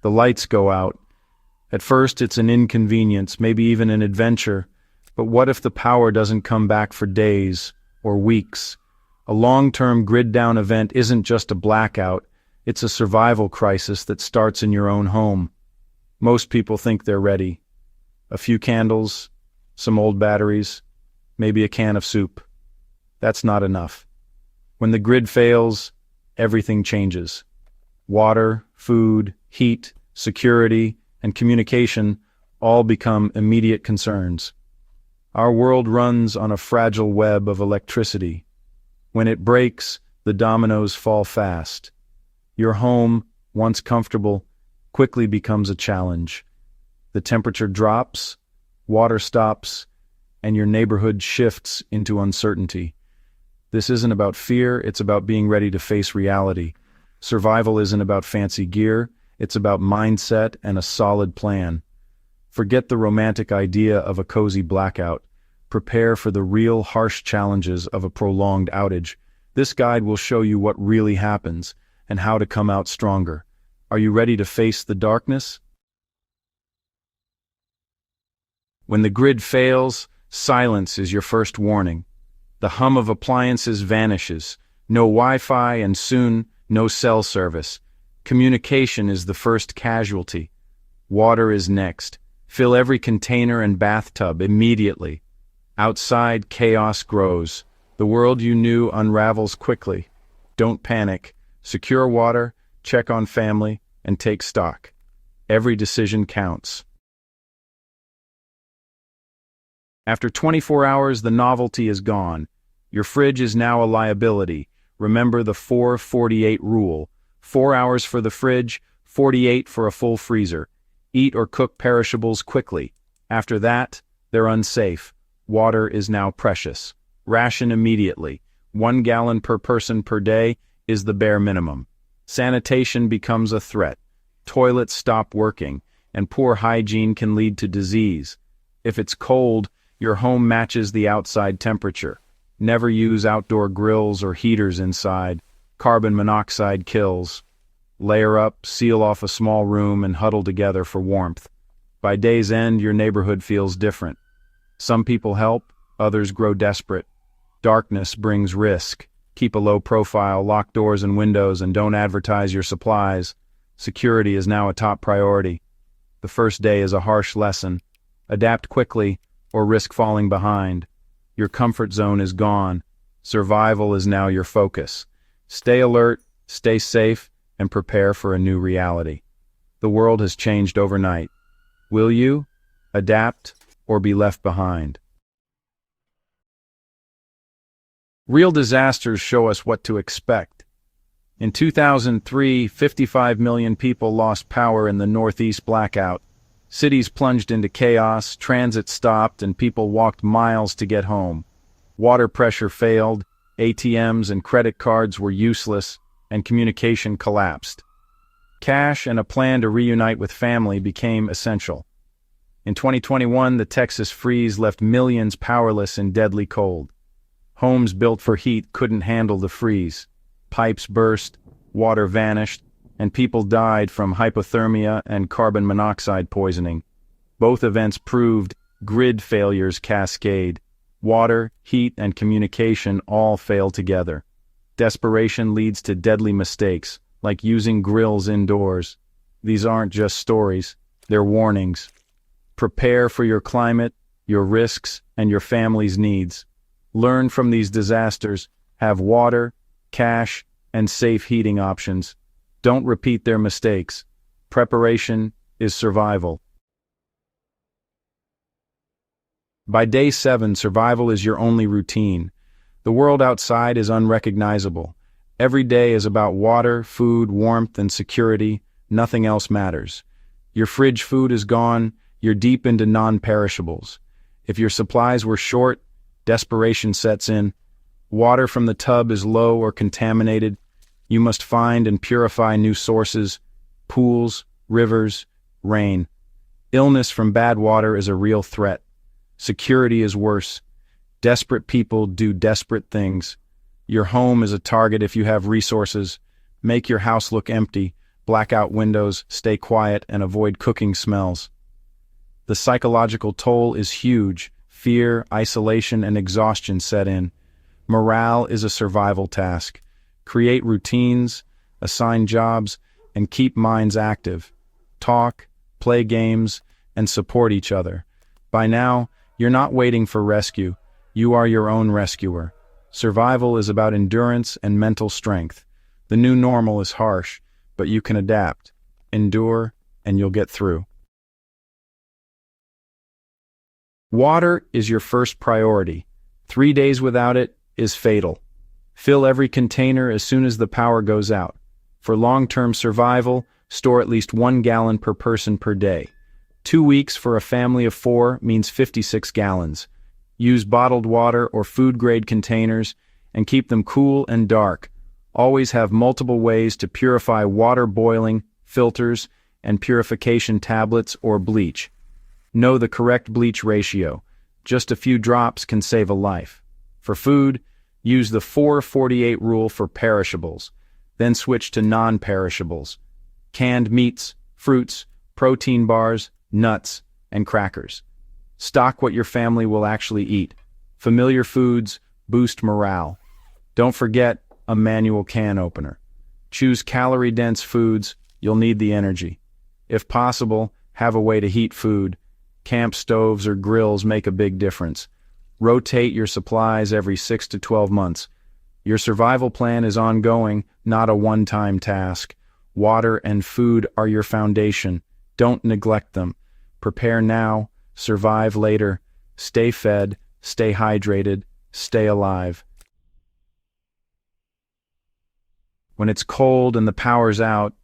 The lights go out. At first, it's an inconvenience, maybe even an adventure. But what if the power doesn't come back for days or weeks? A long-term grid-down event isn't just a blackout, it's a survival crisis that starts in your own home. Most people think they're ready. A few candles, some old batteries, maybe a can of soup. That's not enough. When the grid fails, everything changes. Water, food, heat, security, and communication all become immediate concerns. Our world runs on a fragile web of electricity. When it breaks, the dominoes fall fast. Your home, once comfortable, quickly becomes a challenge. The temperature drops, water stops, and your neighborhood shifts into uncertainty. This isn't about fear, it's about being ready to face reality. Survival isn't about fancy gear, it's about mindset and a solid plan. Forget the romantic idea of a cozy blackout. Prepare for the real harsh challenges of a prolonged outage. This guide will show you what really happens and how to come out stronger. Are you ready to face the darkness? When the grid fails, silence is your first warning. The hum of appliances vanishes. No Wi-Fi and soon, no cell service. Communication is the first casualty. Water is next. Fill every container and bathtub immediately. Outside, chaos grows. The world you knew unravels quickly. Don't panic. Secure water, check on family, and take stock. Every decision counts. After 24 hours, the novelty is gone. Your fridge is now a liability. Remember the 4-48 rule. 4 hours for the fridge, 48 for a full freezer. Eat or cook perishables quickly. After that, they're unsafe. Water is now precious. Ration immediately. 1 gallon per person per day is the bare minimum. Sanitation becomes a threat. Toilets stop working, and poor hygiene can lead to disease. If it's cold, your home matches the outside temperature. Never use outdoor grills or heaters inside. Carbon monoxide kills. Layer up, seal off a small room, and huddle together for warmth. By day's end, your neighborhood feels different. Some people help, others grow desperate. Darkness brings risk. Keep a low profile, lock doors and windows, and don't advertise your supplies. Security is now a top priority. The first day is a harsh lesson. Adapt quickly, or risk falling behind. Your comfort zone is gone. Survival is now your focus. Stay alert, stay safe, and prepare for a new reality. The world has changed overnight. Will you adapt or be left behind? Real disasters show us what to expect. In 2003, 55 million people lost power in the Northeast Blackout. Cities plunged into chaos, transit stopped, and people walked miles to get home. Water pressure failed, ATMs and credit cards were useless, and communication collapsed. Cash and a plan to reunite with family became essential. In 2021, the Texas freeze left millions powerless in deadly cold. Homes built for heat couldn't handle the freeze. Pipes burst, water vanished, and people died from hypothermia and carbon monoxide poisoning. Both events proved grid failures cascade. Water, heat, and communication all fail together. Desperation leads to deadly mistakes, like using grills indoors. These aren't just stories, they're warnings. Prepare for your climate, your risks, and your family's needs. Learn from these disasters, have water, cash, and safe heating options. Don't repeat their mistakes. Preparation is survival. By day 7, survival is your only routine. The world outside is unrecognizable. Every day is about water, food, warmth, and security. Nothing else matters. Your fridge food is gone. You're deep into non-perishables. If your supplies were short, desperation sets in. Water from the tub is low or contaminated. You must find and purify new sources, pools, rivers, rain. Illness from bad water is a real threat. Security is worse. Desperate people do desperate things. Your home is a target if you have resources. Make your house look empty. blackout windows, stay quiet, and avoid cooking smells. The psychological toll is huge. Fear, isolation, and exhaustion set in. Morale is a survival task. Create routines, assign jobs, and keep minds active. Talk, play games, and support each other. By now, you're not waiting for rescue. You are your own rescuer. Survival is about endurance and mental strength. The new normal is harsh, but you can adapt, endure, and you'll get through. Water is your first priority. 3 days without it is fatal. Fill every container as soon as the power goes out. For long-term survival, store at least 1 gallon per person per day. 2 weeks for a family of 4 means 56 gallons. Use bottled water or food-grade containers and keep them cool and dark. Always have multiple ways to purify water: boiling, filters, and purification tablets or bleach. Know the correct bleach ratio. Just a few drops can save a life. For food, use the 4-48 rule for perishables. Then switch to non-perishables. Canned meats, fruits, protein bars, nuts, and crackers. Stock what your family will actually eat. Familiar foods boost morale. Don't forget a manual can opener. Choose calorie-dense foods. You'll need the energy. If possible, have a way to heat food. Camp stoves or grills make a big difference. Rotate your supplies every 6 to 12 months. Your survival plan is ongoing, not a one-time task. Water and food are your foundation. Don't neglect them. Prepare now, survive later. Stay fed, stay hydrated, stay alive. When it's cold and the power's out,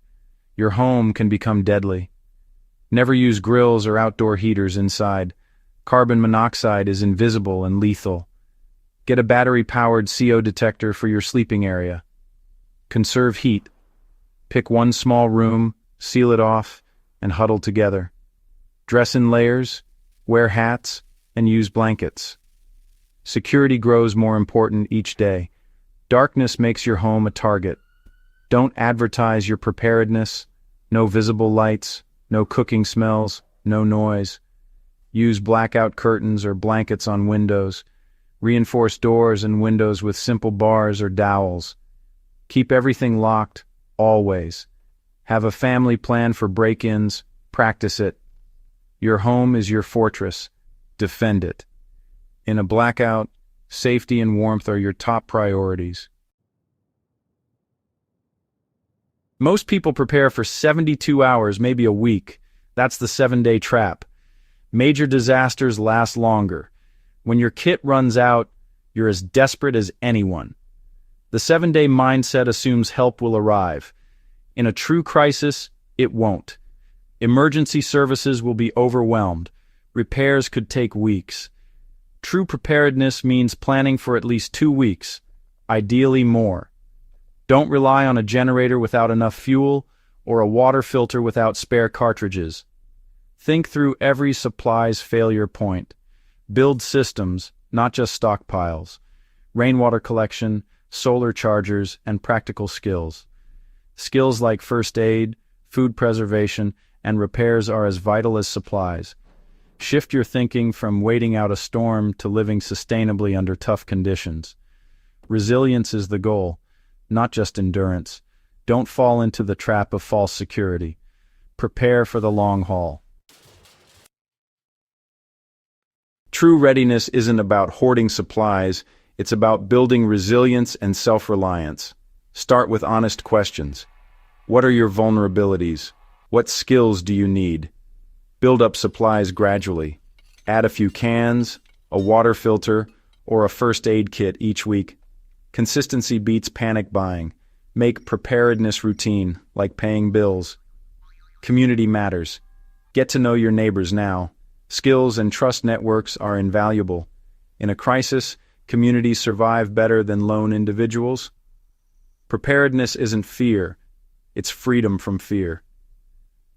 your home can become deadly. Never use grills or outdoor heaters inside. Carbon monoxide is invisible and lethal. Get a battery-powered CO detector for your sleeping area. Conserve heat. Pick one small room, seal it off, and huddle together. Dress in layers, wear hats, and use blankets. Security grows more important each day. Darkness makes your home a target. Don't advertise your preparedness. No visible lights, no cooking smells, no noise. Use blackout curtains or blankets on windows. Reinforce doors and windows with simple bars or dowels. Keep everything locked, always. Have a family plan for break-ins. Practice it. Your home is your fortress. Defend it. In a blackout, safety and warmth are your top priorities. Most people prepare for 72 hours, maybe a week. That's the 7-day trap. Major disasters last longer. When your kit runs out, you're as desperate as anyone. The 7-day mindset assumes help will arrive. In a true crisis, it won't. Emergency services will be overwhelmed. Repairs could take weeks. True preparedness means planning for at least 2 weeks, ideally more. Don't rely on a generator without enough fuel or a water filter without spare cartridges. Think through every supply's failure point. Build systems, not just stockpiles. Rainwater collection, solar chargers, and practical skills. Skills like first aid, food preservation, and repairs are as vital as supplies. Shift your thinking from waiting out a storm to living sustainably under tough conditions. Resilience is the goal, not just endurance. Don't fall into the trap of false security. Prepare for the long haul. True readiness isn't about hoarding supplies, it's about building resilience and self-reliance. Start with honest questions. What are your vulnerabilities? What skills do you need? Build up supplies gradually. Add a few cans, a water filter, or a first aid kit each week. Consistency beats panic buying. Make preparedness routine, like paying bills. Community matters. Get to know your neighbors now. Skills and trust networks are invaluable. In a crisis, communities survive better than lone individuals. Preparedness isn't fear, it's freedom from fear.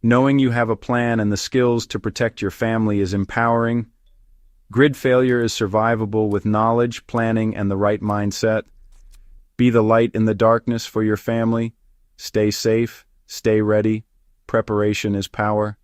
Knowing you have a plan and the skills to protect your family is empowering. Grid failure is survivable with knowledge, planning, and the right mindset. Be the light in the darkness for your family. Stay safe, Stay ready. Preparation is power.